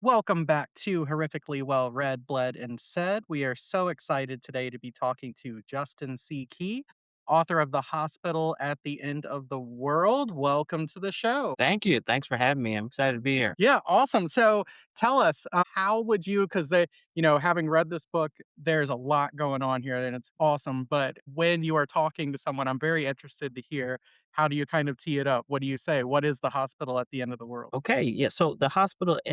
Welcome back to Horrifically Well Read, Bled, and Said. We are so excited today to be talking to Justin C. Key, author of The Hospital at the End of the World. Welcome to the show. Thank you. Thanks for having me. I'm excited to be here. Yeah, awesome. So tell us, how would you, because having read this book, there's a lot going on here and it's awesome. But when you are talking to someone, I'm very interested to hear how do you kind of tee it up? What do you say? What is the hospital at the end of the world? Okay, yeah. So the hospital at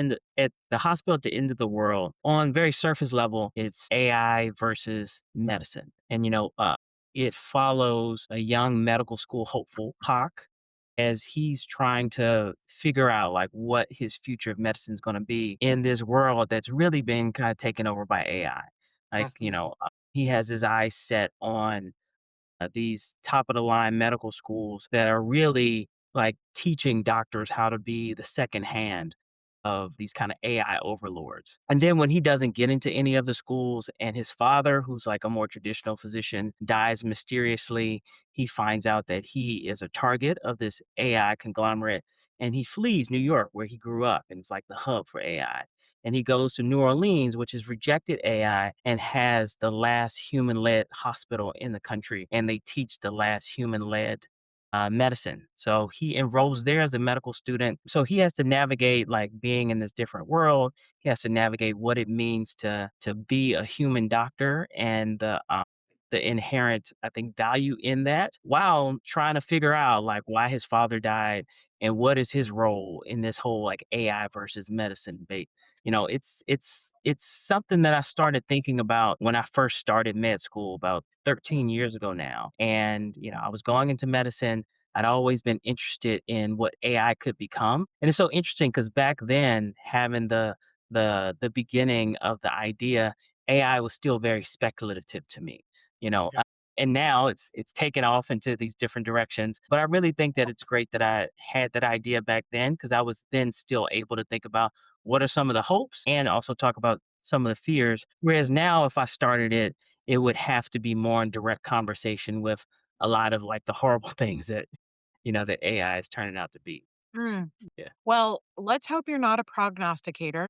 the end of the world, on very surface level, it's AI versus medicine, and it follows a young medical school hopeful, Hawk, as he's trying to figure out like what his future of medicine is going to be in this world that's really been kind of taken over by AI. Mhm. He has his eyes set on these top of the line medical schools that are really like teaching doctors how to be the second hand of these kind of AI overlords. And then when he doesn't get into any of the schools and his father, who's like a more traditional physician, dies mysteriously, he finds out that he is a target of this AI conglomerate and he flees New York where he grew up and it's like the hub for AI. And he goes to New Orleans, which has rejected AI and has the last human led hospital in the country. And they teach the last human led medicine. So he enrolls there as a medical student. So he has to navigate like being in this different world. He has to navigate what it means to be a human doctor and the inherent, I think, value in that while trying to figure out like why his father died and what is his role in this whole like AI versus medicine debate. It's something that I started thinking about when I first started med school about 13 years ago now. And, I was going into medicine. I'd always been interested in what AI could become. And it's so interesting because back then, having the beginning of the idea, AI was still very speculative to me. You know, Yeah. and now it's taken off into these different directions. But I really think that it's great that I had that idea back then because I was then still able to think about what are some of the hopes and also talk about some of the fears. Whereas now, if I started it, it would have to be more in direct conversation with a lot of like the horrible things that, that AI is turning out to be. Mm. Yeah. Well, let's hope you're not a prognosticator.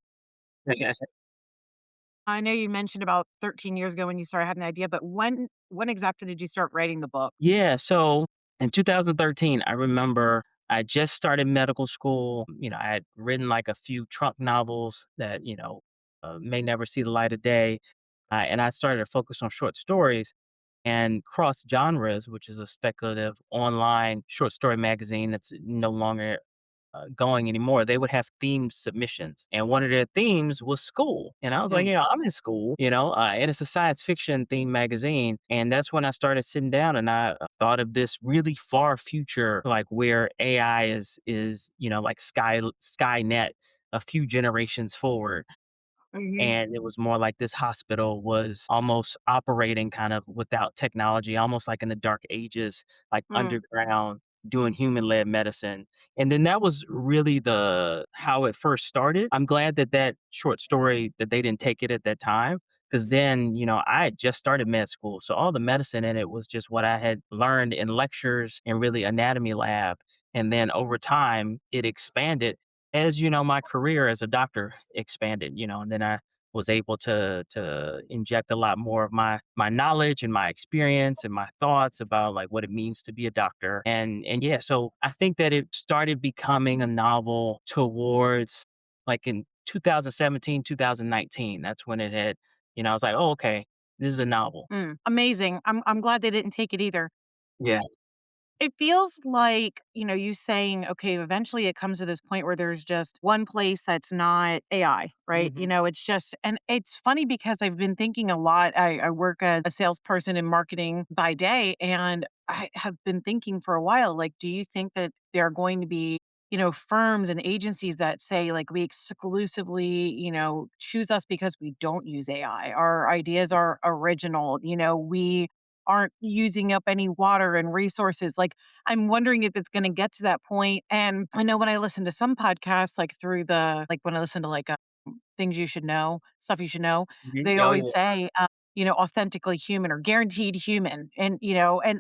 I know you mentioned about 13 years ago when you started having the idea, but when exactly did you start writing the book? Yeah. So in 2013, I remember I just started medical school. I had written like a few trunk novels that, may never see the light of day. And I started to focus on short stories and cross genres, which is a speculative online short story magazine that's no longer going anymore. They would have themed submissions, and one of their themes was school. And I was like, Mm. I'm in school, and it's a science fiction themed magazine. And that's when I started sitting down and I thought of this really far future, like where AI is like Skynet a few generations forward. Mhm. And it was more like this hospital was almost operating kind of without technology, almost like in the dark ages, like Mm. underground, doing human led medicine. And then that was really the how it first started. I'm glad that that short story that they didn't take it at that time. Cause then, I had just started med school. So all the medicine in it was just what I had learned in lectures and really anatomy lab. And then over time, it expanded as my career as a doctor expanded, and then I was able to inject a lot more of my knowledge and my experience and my thoughts about like what it means to be a doctor. And yeah, so I think that it started becoming a novel towards like in 2017, 2019. That's when it had, I was like, oh, okay, this is a novel. Mm. Amazing. I'm glad they didn't take it either. Yeah. It feels like, you saying, okay, eventually it comes to this point where there's just one place that's not AI, right? Mhm. It's just, and it's funny because I've been thinking a lot. I work as a salesperson in marketing by day, and I have been thinking for a while, like, do you think that there are going to be, firms and agencies that say, like, we exclusively, choose us because we don't use AI? Our ideas are original, we aren't using up any water and resources. Like, I'm wondering if it's gonna get to that point. And I know when I listen to some podcasts, like through the like when I listen to like things you should know, stuff you should know, Mhm. they Oh always yeah. say, authentically human or guaranteed human. And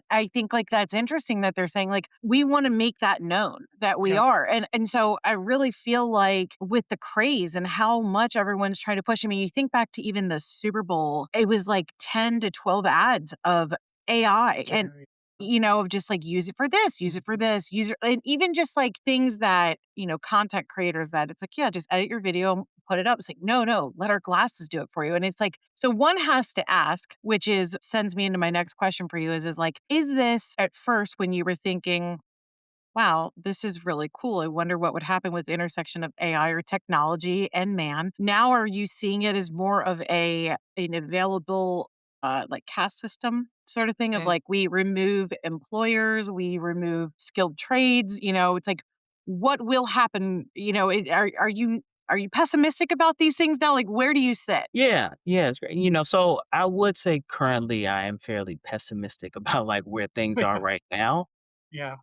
I think like that's interesting that they're saying like we want to make that known that we Yeah. are. And so I really feel like with the craze and how much everyone's trying to push. I mean, you think back to even the Super Bowl, it was like 10 to 12 ads of AI and Generate. of just like use it for this, use it for this, use it, and even just like things that, content creators that it's like, yeah, just edit your video, put it up. It's like, no, no, let our glasses do it for you. And it's like, so one has to ask, which is sends me into my next question for you is like, is this at first when you were thinking, wow, this is really cool. I wonder what would happen with the intersection of AI or technology and man. Now, are you seeing it as more of an available like caste system sort of thing of Mm. like we remove employers, we remove skilled trades? It's like what will happen? Are you pessimistic about these things now? Like, where do you sit? Yeah, yeah, it's great. So I would say currently I am fairly pessimistic about like where things are right now. Yeah.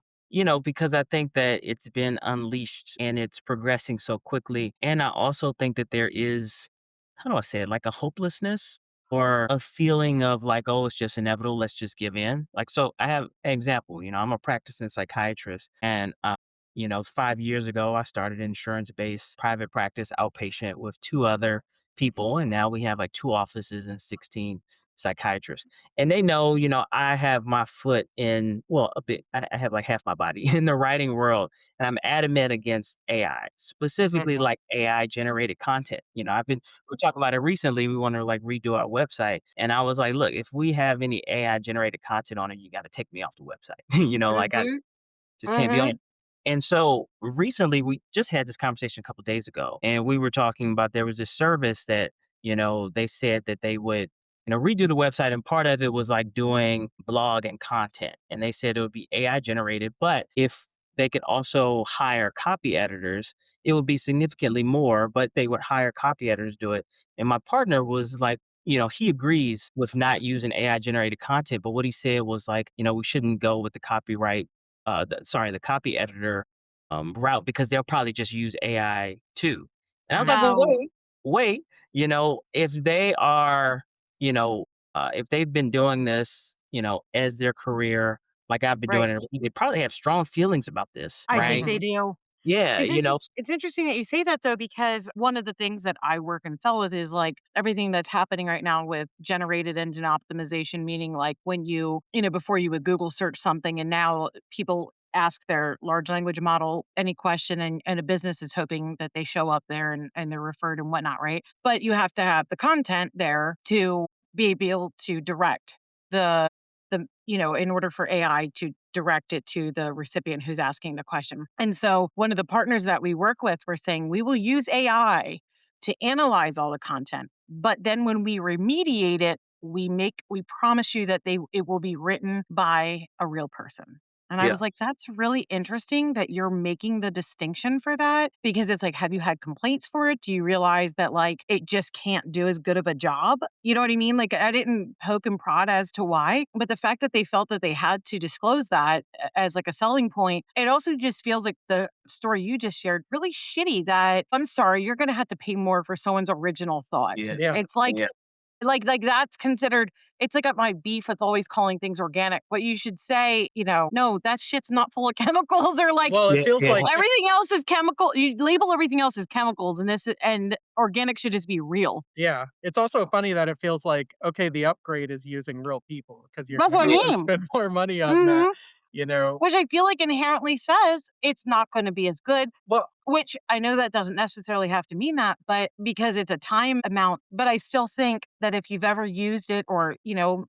Because I think that it's been unleashed and it's progressing so quickly. And I also think that there is, how do I say it, like a hopelessness or a feeling of like, oh, it's just inevitable. Let's just give in. Like, so I have an example, I'm a practicing psychiatrist and, 5 years ago, I started insurance based private practice outpatient with two other people. And now we have like two offices and 16 psychiatrists. And they know, I have my foot in, well, a bit, I have like half my body in the writing world. And I'm adamant against AI, specifically Mhm. like AI generated content. We talked about it recently. We want to like redo our website. And I was like, look, if we have any AI generated content on it, you got to take me off the website. Like I Mhm. just can't be on Mhm. it. And so recently, we just had this conversation a couple days ago, and we were talking about there was this service that, they said that they would, redo the website. And part of it was like doing blog and content. And they said it would be AI generated, but if they could also hire copy editors, it would be significantly more, but they would hire copy editors to do it. And my partner was like, he agrees with not using AI generated content, but what he said was like, we shouldn't go with the copyright the copy editor route because they'll probably just use AI too. And I was like, well, Now, wait, if they are, you know, if they've been doing this, as their career, like I've been right. doing it, they probably have strong feelings about this, I think right? they Mhm. do. Yeah, It's interesting that you say that though, because one of the things that I work and sell with is like everything that's happening right now with generated engine optimization, meaning like when before you would Google search something and now people ask their large language model any question and a business is hoping that they show up there and they're referred and whatnot, right? But you have to have the content there to be able to direct the in order for AI to direct it to the recipient who's asking the question. And so one of the partners that we work with, we're saying we will use AI to analyze all the content. But then when we remediate it, we promise you that it will be written by a real person. And I yeah, was like, that's really interesting that you're making the distinction for that because it's like, have you had complaints for it? Do you realize that like it just can't do as good of a job? You know what I mean? Like, I didn't poke and prod as to why, but the fact that they felt that they had to disclose that as like a selling point, it also just feels like the story you just shared really shitty that I'm sorry, you're going to have to pay more for someone's original thoughts. yeah, Yeah. It's like, yeah, that's considered it's like my beef with always calling things organic. What you should say, no, that shit's not full of chemicals or like Well, it yeah, feels yeah, like it's everything else is chemical. You label everything else as chemicals and organic should just be real. yeah. It's also funny that it feels like, okay, the upgrade is using real people because you're That's gonna what I have to mean. spend more money on that, Mhm. you know? Which I feel like inherently says it's not gonna be as good, Well, which I know that doesn't necessarily have to mean that, but because it's a time amount, but I still think that if you've ever used it or,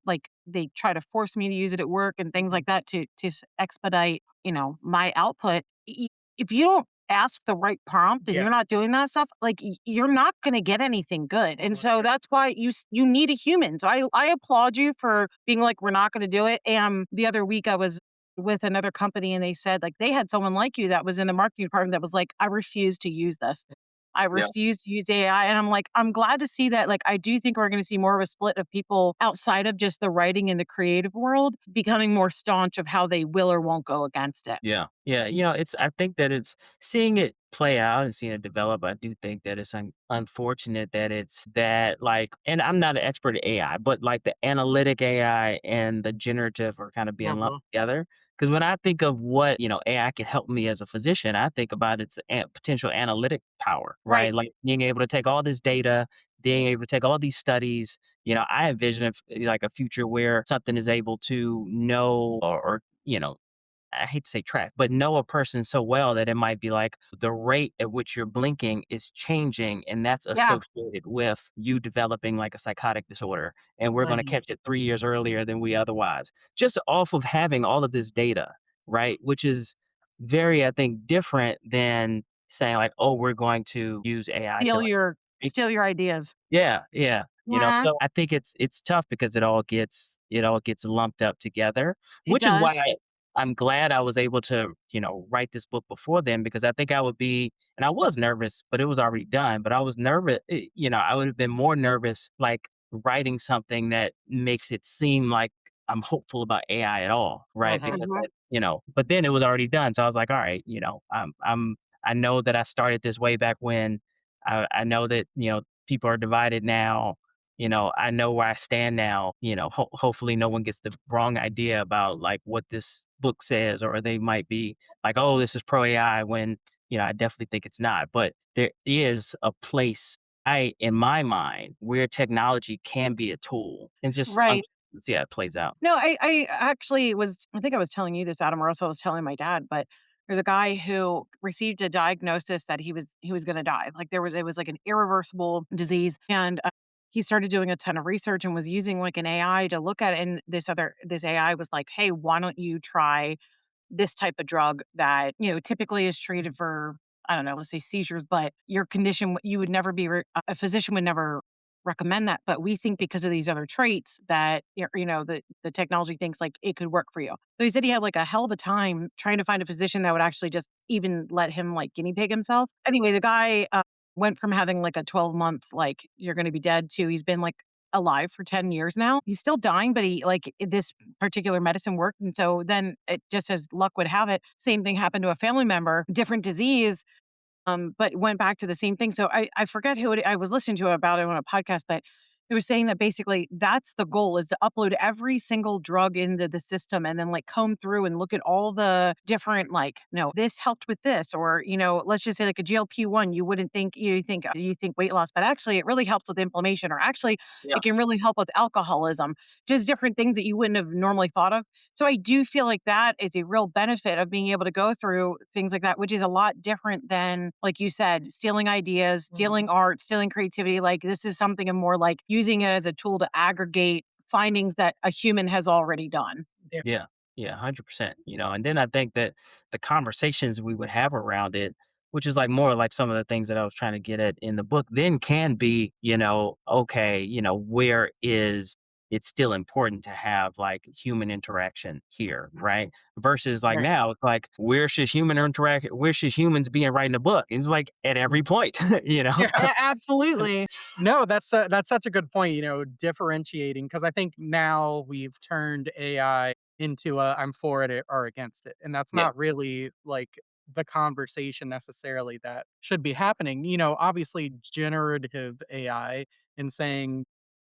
like they try to force me to use it at work and things mhm, like that to expedite, my output, if you don't ask the right prompt and yeah, you're not doing that stuff, like you're not going to get anything good. And so right. that's why you need a human. So I applaud you for being like we're not going to do it. And the other week I was with another company and they said like they had someone like you that was in the marketing department that was like, I refuse to use this. I yeah, refuse to use AI. And I'm like, I'm glad to see that. Like, I do think we're going to see more of a split of people outside of just the writing and the creative world becoming more staunch of how they will or won't go against it. yeah, yeah. I think that it's seeing it play out and seeing it develop. I do think that it's unfortunate that it's that like, and I'm not an expert at AI, but like the analytic AI and the generative are kind of being lumped Mhm. together. Because when I think of what AI can help me as a physician, I think about its potential analytic power, Right. right? Like being able to take all this data, being able to take all these studies. I envision like a future where something is able to know or I hate to say track, but know a person so well that it might be like the rate at which you're blinking is changing, and that's Yeah. associated with you developing like a psychotic disorder. And we're going to Mhm. catch it 3 years earlier than we otherwise, just off of having all of this data, right? Which is very, I think, different than saying like, oh, we're going to use AI to Steal like your fix. steal your ideas. Yeah, yeah. Yeah, So I think it's tough because it all gets lumped up together, it which is why does. I'm glad I was able to, write this book before then because I think I would be, and I was nervous, but it was already done. But I was nervous, I would have been more nervous like writing something that makes it seem like I'm hopeful about AI at all, right? Mhm. Because Mhm. but then it was already done. So I was like, all right, I know that I started this way back when. I know that, people are divided now. I know where I stand now. Hopefully no one gets the wrong idea about like what this book says, or they might be like, oh, this is pro AI when, I definitely think it's not. But there is a place in my mind where technology can be a tool. And just Right. let's see how it plays out. No, I actually was I think I was telling you this, Adam, or also I was telling my dad, but there's a guy who received a diagnosis that he was gonna die. Like, it was like an irreversible disease, and, he started doing a ton of research and was using, like, an AI to look at it, and this AI was like, "Hey, why don't you try this type of drug that, typically is treated for, I don't know, let's say seizures, but your condition, you would never be, a physician would never recommend that. But we think because of these other traits that, the technology thinks like it could work for you." So he said he had like a hell of a time trying to find a physician that would actually just even let him like guinea pig himself. Anyway, the guy went from having like a 12-month, like, you're going to be dead, to he's been like alive for 10 years now. He's still dying, but this particular medicine worked. And so then it just, as luck would have it, same thing happened to a family member, different disease, but went back to the same thing. So I forget who I was listening to about it on a podcast, but it was saying that basically that's the goal, is to upload every single drug into the system and then like comb through and look at all the different, like, no, this helped with this, or, let's just say like a GLP-1, you wouldn't think, you think weight loss, but actually it really helps with inflammation, or actually Yeah. it can really help with alcoholism, just different things that you wouldn't have normally thought of. So I do feel like that is a real benefit of being able to go through things like that, which is a lot different than, like you said, stealing ideas, stealing art, stealing creativity. Like, this is something of more like using it as a tool to aggregate findings that a human has already done. Yeah. Yeah. Yeah, 100%. And then I think that the conversations we would have around it, which is like more like some of the things that I was trying to get at in the book, then can be, okay, where is it's still important to have like human interaction here, right? Versus like Right. now, it's like where should humans be in writing a book? And it's like at every point, you know? Yeah. Absolutely. No, that's such a good point, differentiating, because I think now we've turned AI into a I'm for it or against it, and that's Yeah. not really, like, the conversation necessarily that should be happening. Obviously, generative AI and saying,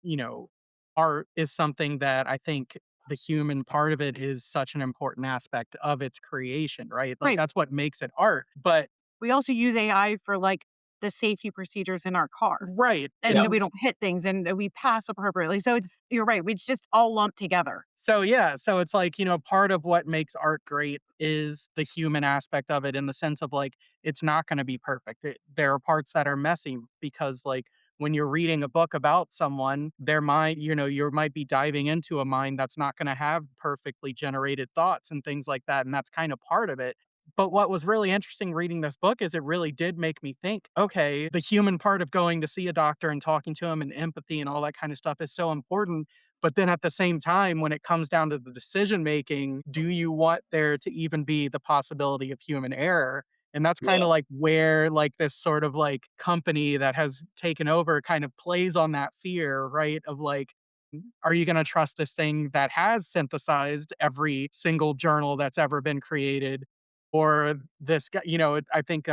you know, art is something that I think the human part of it is such an important aspect of its creation, right? Like, Right. that's what makes it art, but We also use AI for like the safety procedures in our car. right, And Yeah. so we don't hit things and we pass appropriately. So you're right. It's just all lumped together. So yeah, so it's like, part of what makes art great is the human aspect of it, in the sense of like it's not going to be perfect. There are parts that are messy because like when you're reading a book about someone, their mind, you might be diving into a mind that's not going to have perfectly generated thoughts and things like that, and that's kind of part of it. But what was really interesting reading this book is it really did make me think, okay, the human part of going to see a doctor and talking to him and empathy and all that kind of stuff is so important, but then at the same time, when it comes down to the decision making, do you want there to even be the possibility of human error? And that's kind Yeah. of like where like this sort of like company that has taken over kind of plays on that fear, right? Of like, are you going to trust this thing that has synthesized every single journal that's ever been created? Or this guy, I think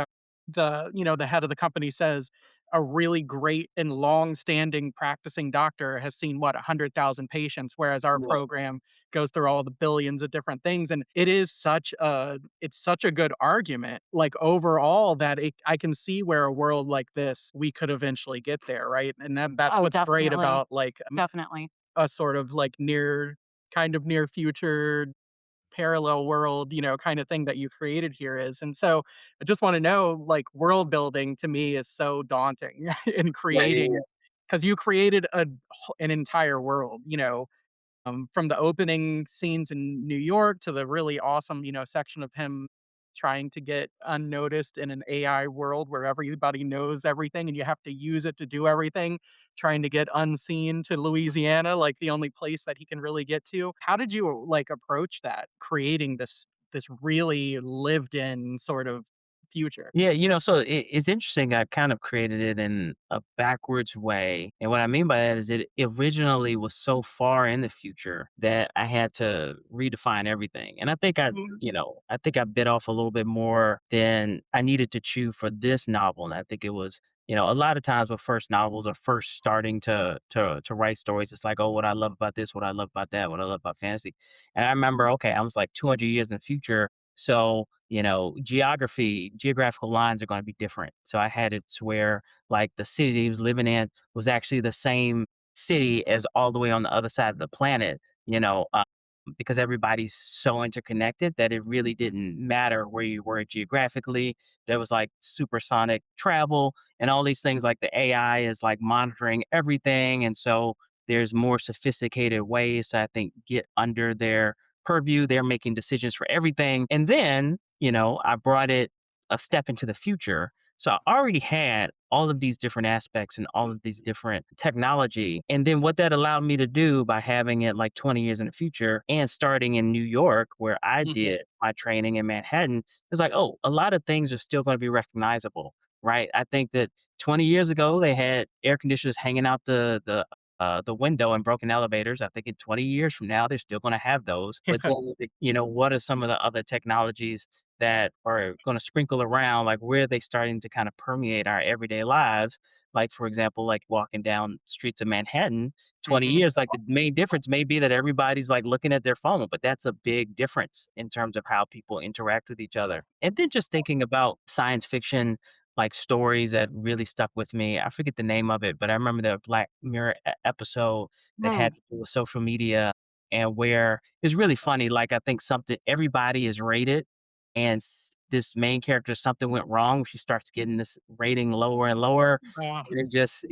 the head of the company says a really great and long-standing practicing doctor has seen, what, 100,000 patients, whereas our Right. program goes through all the billions of different things, and it's such a good argument, like, overall that I can see where a world like this, we could eventually get there, right? And that's Oh, what's great definitely, about, like, definitely. a sort of, like, near future parallel world, kind of thing that you created here is. And so I just want to know, like, world building to me is so daunting in Yeah, yeah, yeah. creating, because you created an entire world, from the opening scenes in New York to the really awesome, section of him trying to get unnoticed in an AI world where everybody knows everything and you have to use it to do everything, trying to get unseen to Louisiana, like the only place that he can really get to. How did you like approach that, creating this really lived in sort of future? Yeah, so it's interesting. I kind of created it in a backwards way. And what I mean by that is it originally was so far in the future that I had to redefine everything. And I think I bit off a little bit more than I needed to chew for this novel. And I think it was, a lot of times with first novels or first starting to write stories, it's like, oh, what I love about this, what I love about that, what I love about fantasy. And I remember, okay, I was like 200 years in the future. So, geographical lines are going to be different. So I had it to where like the city he was living in was actually the same city as all the way on the other side of the planet, because everybody's so interconnected that it really didn't matter where you were geographically. There was like supersonic travel and all these things, like the AI is like monitoring everything. And so there's more sophisticated ways to, I think, get under their purview. They're making decisions for everything. And then, I brought it a step into the future. So I already had all of these different aspects and all of these different technology. And then what that allowed me to do by having it like 20 years in the future and starting in New York, where I Mhm. did my training in Manhattan, it's like, oh, a lot of things are still going to be recognizable, right? I think that 20 years ago, they had air conditioners hanging out the window in broken elevators. I think in 20 years from now, they're still going to have those. But Yeah. then, what are some of the other technologies that are going to sprinkle around? Like, where are they starting to kind of permeate our everyday lives? Like, for example, like walking down streets of Manhattan, 20 Mhm. years, like the main difference may be that everybody's like looking at their phone, but that's a big difference in terms of how people interact with each other. And then just thinking about science fiction like stories that really stuck with me. I forget the name of it, but I remember the Black Mirror episode that Mm, had to do with social media and where it's really funny. Like I think something everybody is rated, and this main character something went wrong. She starts getting this rating lower and lower. Yeah. And it just,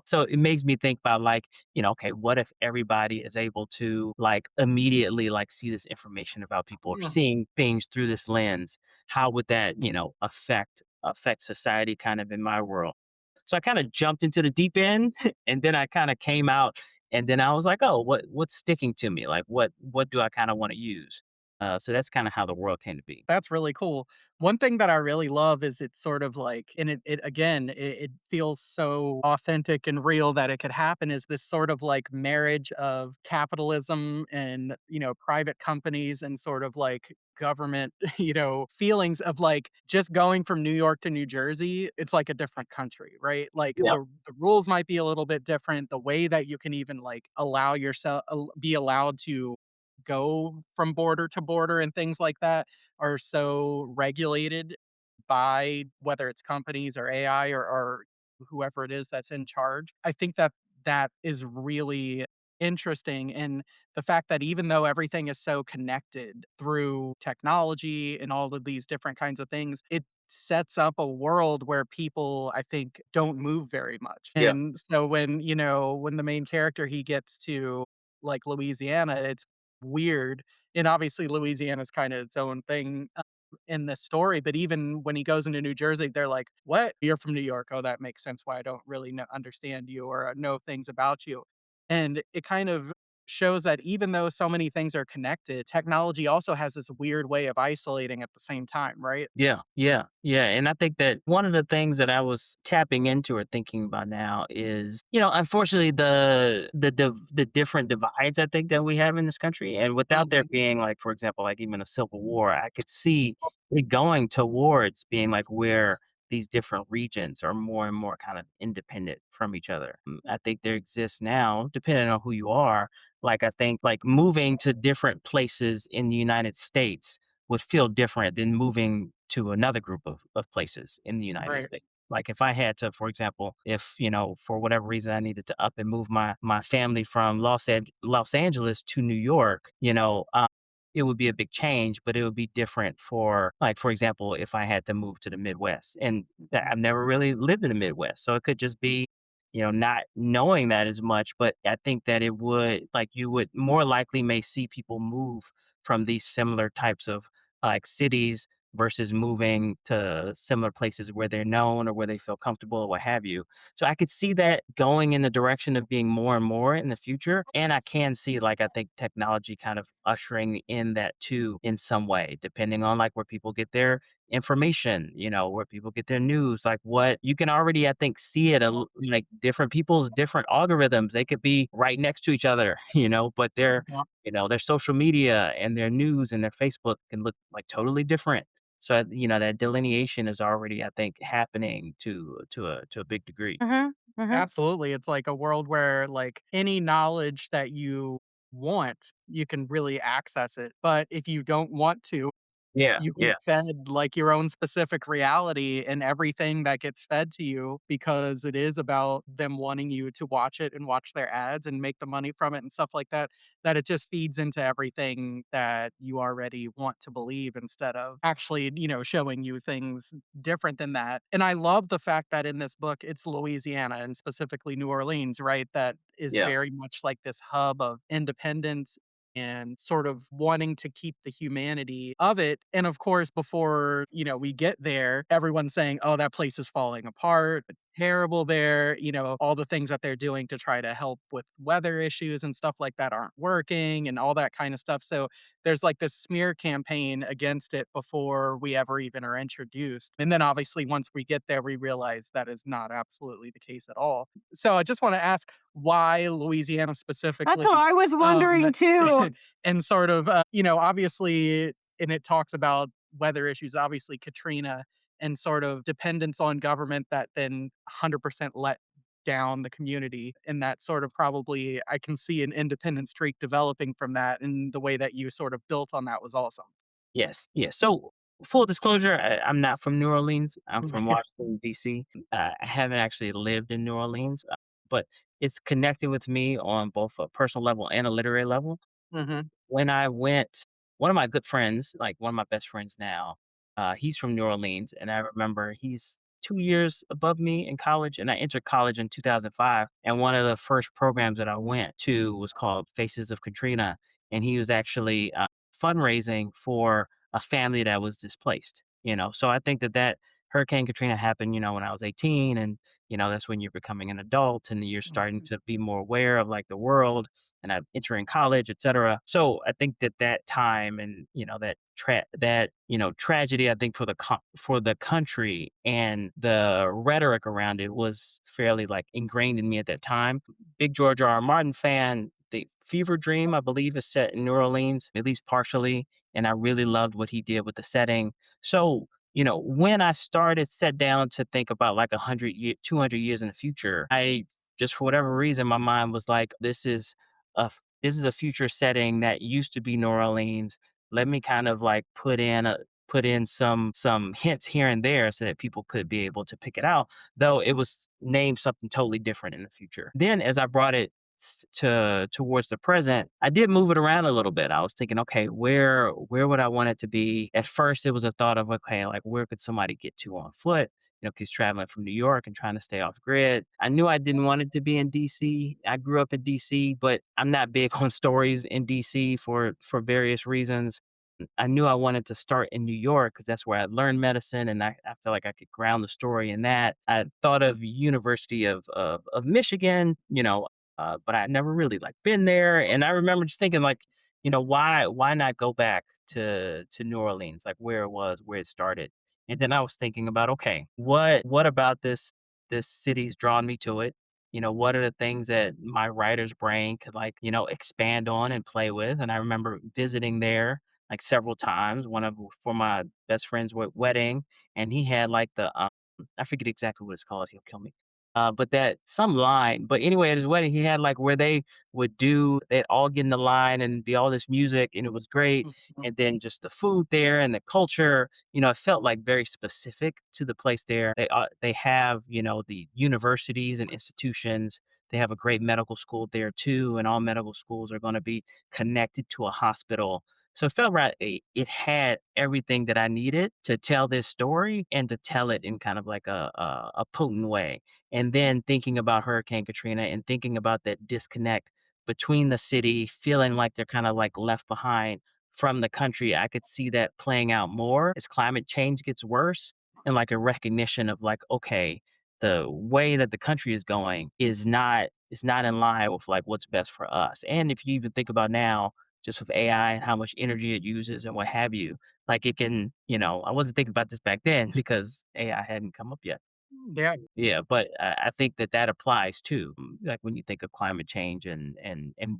so it makes me think about like, okay, what if everybody is able to like immediately like see this information about people or Yeah. seeing things through this lens? How would that, affect society kind of in my world. So I kind of jumped into the deep end and then I kind of came out and then I was like, oh, what's sticking to me? Like what do I kind of want to use? So that's kind of how the world came to be. That's really cool. One thing that I really love is it's sort of like, and it again, it feels so authentic and real that it could happen, is this sort of like marriage of capitalism and, private companies and sort of like government, feelings of like just going from New York to New Jersey, it's like a different country, right? Like Yeah. the rules might be a little bit different. The way that you can even like allow yourself, be allowed to go from border to border and things like that are so regulated by whether it's companies or AI or whoever it is that's in charge. I think that that is really interesting. And the fact that even though everything is so connected through technology and all of these different kinds of things, it sets up a world where people, I think, don't move very much. Yeah. And so when the main character he gets to like Louisiana, it's weird. And obviously Louisiana is kind of its own thing in this story, but even when he goes into New Jersey, they're like, "What? You're from New York. Oh, that makes sense why I don't really understand you or know things about you." And it kind of shows that even though so many things are connected, technology also has this weird way of isolating at the same time, right? Yeah, yeah, yeah. And I think that one of the things that I was tapping into or thinking about now is, unfortunately the different divides I think that we have in this country. And without there Mhm. being like, for example, like even a civil war, I could see it going towards being like where these different regions are more and more kind of independent from each other. I think there exists now, depending on who you are, like I think like moving to different places in the United States would feel different than moving to another group of places in the United Right. States. Like if I had to, for example, if for whatever reason I needed to up and move my family from Los Angeles to New York, it would be a big change, but it would be different for, like, for example, if I had to move to the Midwest, and that I've never really lived in the Midwest, so it could just be, not knowing that as much. But I think that it would, like, you would more likely may see people move from these similar types of like cities versus moving to similar places where they're known or where they feel comfortable or what have you. So I could see that going in the direction of being more and more in the future. And I can see, like, I think technology kind of ushering in that too in some way, depending on like where people get their information, where people get their news, like what you can already, I think, see it like different people's different algorithms. They could be right next to each other, but their social media and their news and their Facebook can look like totally different. So, that delineation is already, I think, happening to a big degree. Mhm, mhm. Absolutely. It's like a world where like any knowledge that you want, you can really access it. But if you don't want to, Yeah, you yeah, get fed, like, your own specific reality and everything that gets fed to you because it is about them wanting you to watch it and watch their ads and make the money from it and stuff like that, that it just feeds into everything that you already want to believe instead of actually, showing you things different than that. And I love the fact that in this book, it's Louisiana and specifically New Orleans, right? That is yeah. very much like this hub of independence and sort of wanting to keep the humanity of it. And of course, before, we get there, everyone's saying, "Oh, that place is falling apart. It's terrible there." All the things that they're doing to try to help with weather issues and stuff like that aren't working and all that kind of stuff. So there's like this smear campaign against it before we ever even are introduced. And then obviously once we get there, we realize that is not absolutely the case at all. So I just want to ask why Louisiana That's what specifically? I was Um, wondering too. and sort of, obviously, and it talks about weather issues, obviously Katrina and sort of dependence on government that then 100% let down the community. And that sort of probably, I can see an independent streak developing from that. And the way that you sort of built on that was awesome. Yes, yes. So, full disclosure, I'm not from New Orleans. I'm from Washington, D.C. I haven't actually lived in New Orleans, but it's connected with me on both a personal level and a literary level. Mhm. When I went, one of my good friends, like one of my best friends now, he's from New Orleans, and I remember he's 2 years above me in college, and I entered college in 2005. And one of the first programs that I went to was called Faces of Katrina, and he was actually fundraising for a family that was displaced. So I think that Hurricane Katrina happened, when I was 18, and that's when you're becoming an adult and you're starting Mhm. to be more aware of like the world, and I'm entering college, etc. So I think that time and tragedy, I think for the country and the rhetoric around it was fairly like ingrained in me at that time. Big George R. R. Martin fan. The Fever Dream, I believe, is set in New Orleans, at least partially, and I really loved what he did with the setting. So when I started set down to think about like 200 years in the future, I just for whatever reason, my mind was like, this is a future setting that used to be New Orleans. Let me kind of like put in some hints here and there so that people could be able to pick it out, though it was named something totally different in the future. Then as I brought it towards the present, I did move it around a little bit. I was thinking, okay, where would I want it to be? At first, it was a thought of, okay, like where could somebody get to on foot? Because traveling from New York and trying to stay off grid. I knew I didn't want it to be in DC. I grew up in DC, but I'm not big on stories in DC for various reasons. I knew I wanted to start in New York because that's where I learned medicine, and I feel like I could ground the story in that. I thought of University of Michigan, but I never really like been there. And I remember just thinking like, why not go back to New Orleans, like where it was, where it started. And then I was thinking about, okay, what about this city's drawn me to it? What are the things that my writer's brain could like, expand on and play with? And I remember visiting there like several times. One of for my best friend's wedding, and he had like I forget exactly what it's called. He'll kill me. But that some line. But anyway, at his wedding, he had like where they'd all get in the line and be all this music, and it was great. Mhm. And then just the food there and the culture, it felt like very specific to the place there. They have, the universities and institutions. They have a great medical school there too, and all medical schools are going to be connected to a hospital. So it felt right. It had everything that I needed to tell this story and to tell it in kind of like a potent way. And then thinking about Hurricane Katrina and thinking about that disconnect between the city, feeling like they're kind of like left behind from the country. I could see that playing out more as climate change gets worse, and like a recognition of like, okay, the way that the country is going is not in line with like what's best for us. And if you even think about now, just with AI and how much energy it uses and what have you, like it can, I wasn't thinking about this back then because AI hadn't come up yet. Yeah. Yeah, but I think that that applies too. Like when you think of climate change and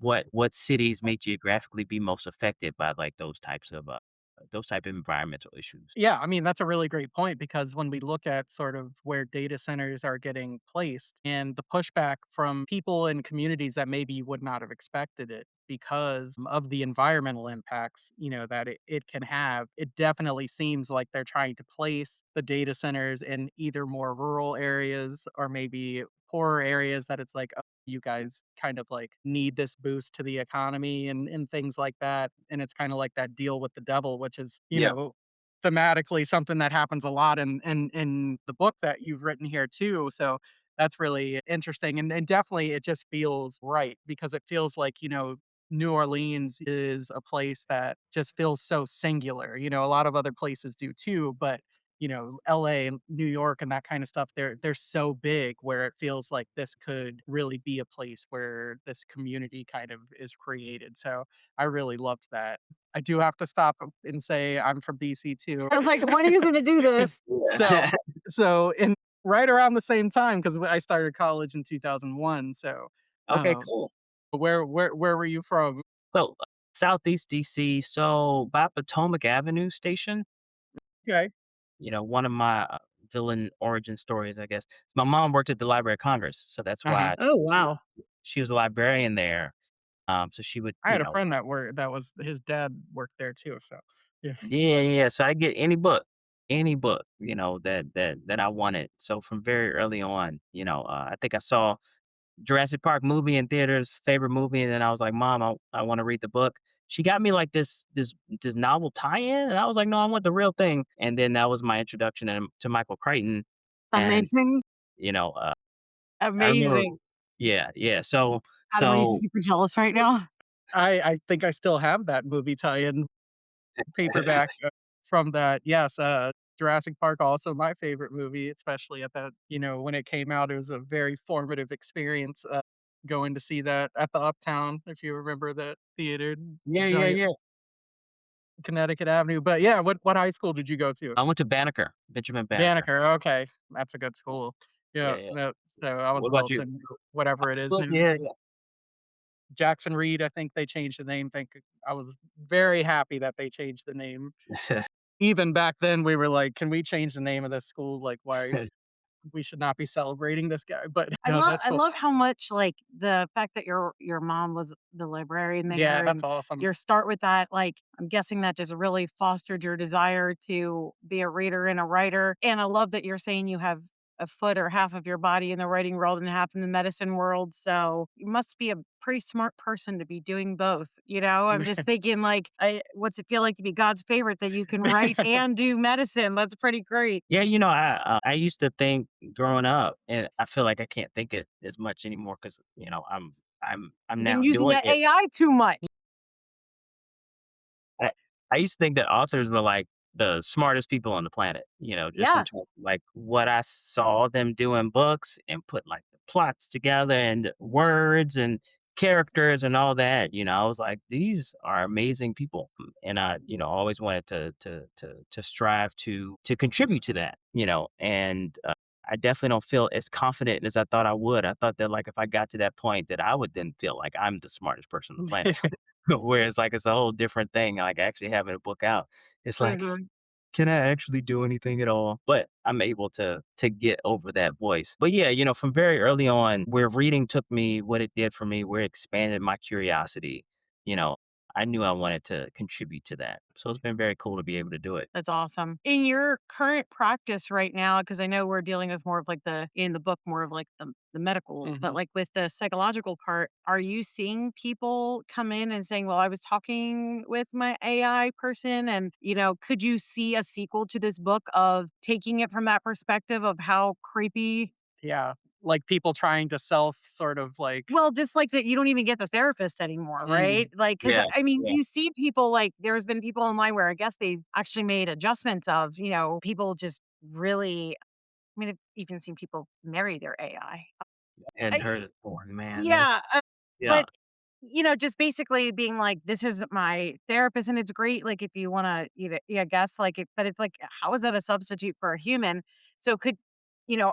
what cities may geographically be most affected by like those type of environmental issues. Yeah, I mean, that's a really great point because when we look at sort of where data centers are getting placed and the pushback from people and communities that maybe would not have expected it because of the environmental impacts, that it can have, it definitely seems like they're trying to place the data centers in either more rural areas or maybe poorer areas that it's like, "Oh, you guys kind of like need this boost to the economy and things like that." And it's kind of like that deal with the devil, which is, Yeah. thematically something that happens a lot in the book that you've written here too. So that's really interesting. And definitely it just feels right because it feels like, New Orleans is a place that just feels so singular. A lot of other places do too, but LA and New York and that kind of stuff, they're so big where it feels like this could really be a place where this community kind of is created. So I really loved that. I do have to stop and say I'm from BC too. I was like, when are you going to do this? So Yeah. so in right around the same time, because I started college in 2001, so, Okay, um, cool. where were you from? So Southeast DC, so by Potomac Avenue station, Okay. one of my villain origin stories, I guess. My mom worked at the Library of Congress, so that's Uh-huh. why Oh, wow. she was a librarian there. So she would, I had a friend that was his dad worked there too, so yeah. yeah, yeah. So I get any book, that I wanted. So from very early on, I think I saw Jurassic Park movie in theaters, favorite movie, and then I was like, "Mom, I want to read the book." She got me like this novel tie-in, and I was like, "No, I want the real thing." And then that was my introduction to Michael Crichton, and Amazing. you know, uh, I remember, Amazing. yeah, yeah. So God, I'm so super jealous right now. I think I still have that movie tie-in paperback, from that. Yes, Jurassic Park, also my favorite movie, especially at that when it came out, it was a very formative experience, going to see that at the Uptown, if you remember that theater, yeah, yeah, giant yeah. Connecticut Avenue. But yeah, what high school did you go to? I went to Banneker, Benjamin Banneker. Banneker, okay, that's a good school. Yeah, Yeah, yeah. no, so I was What about you? Wilson, whatever it is Well, now. yeah, Jackson Reed, I think they changed the name, think I was very happy that they changed the name. yeah. Even back then, we were like, "Can we change the name of this school? Like, why we should not be celebrating this guy," but I no, love that's I cool. love how much, like, the fact that your mom was the librarian Yeah, there that's and awesome. your start with that, like, I'm guessing that just really fostered your desire to be a reader and a writer, and I love that you're saying you have a foot or half of your body in the writing world and half in the medicine world, so you must be a pretty smart person to be doing both, you know? I'm just thinking, like, what's it feel like to be God's favorite that you can write and do medicine? That's pretty great. Yeah, I used to think growing up, and I feel like I can't think it as much anymore because I'm You've been now using doing the it. AI too much. I I used to think that authors were like the smartest people on the planet, just in Yeah. terms of like what I saw them do in books and put like the plots together and the words and characters and all that. I was like, these are amazing people, and I, always wanted to strive to contribute to that, and I definitely don't feel as confident as I thought I would. I thought that like if I got to that point, that I would then feel like I'm the smartest person on the planet. Whereas, like, it's a whole different thing, like, actually having a book out. It's like, Mhm. can I actually do anything at all? But I'm able to get over that voice. But yeah, from very early on, where reading took me, what it did for me, where it expanded my curiosity, you know, I knew I wanted to contribute to that. So it's been very cool to be able to do it. That's awesome. In your current practice right now, because I know we're dealing with more of like in the book, more of like the medical, but Mhm. like with the psychological part, are you seeing people come in and saying, well, I was talking with my AI person and, could you see a sequel to this book of taking it from that perspective of how creepy. Yeah. Like people trying to self sort of like Well, just like that, you don't even get the therapist anymore, right? mm, Like, because Yeah. I mean, Yeah. you see people like there's been people online where I guess they've actually made adjustments of, people just really. I mean, I've even seen people marry their AI. Hadn't heard I, it before. Man, yeah, yeah. but just basically being like, this is my therapist, and it's great. Like, if you want to, yeah, guess like, but it's like, how is that a substitute for a human? So,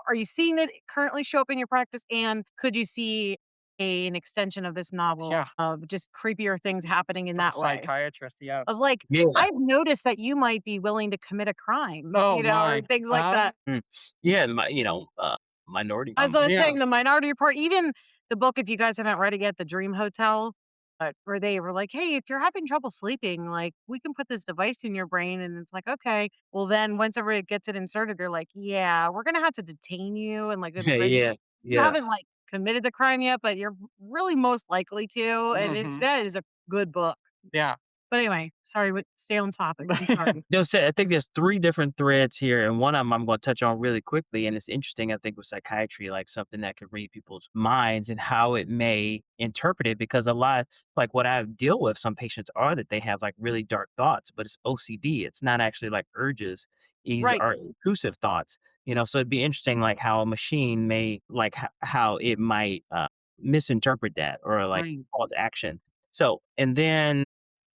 are you seeing that currently show up in your practice? And could you see an extension of this novel yeah, of just creepier things happening in for that way? psychiatrists, yeah. Of like, Yeah. I've noticed that you might be willing to commit a crime, Oh or my. things like that. Mm. Yeah, minority As I was Yeah. saying, the Minority Report, even the book, if you guys haven't read it yet, The Dream Hotel, where they were like, "Hey, if you're having trouble sleeping, like, we can put this device in your brain." And it's like, "Okay." Well, then once everybody gets it inserted, they're like, "Yeah, we're gonna have to detain you and, like, imprison Yeah, you yeah. haven't, like, committed the crime yet, but you're really most likely to." And Mhm. that is a good book. Yeah. But anyway, sorry, stay on topic. I'm sorry. No, so I think there's 3 different threads here, and one of 'em I'm gonna touch on really quickly, and it's interesting, I think, with psychiatry, like, something that could read people's minds and how it may interpret it, because a lot like, what I deal with, some patients are that they have, like, really dark thoughts, but it's OCD. It's not actually, like, urges. These Right, are intrusive thoughts, so it'd be interesting, like, how a machine may like, how it might, misinterpret that or, like, right. cause action. So and then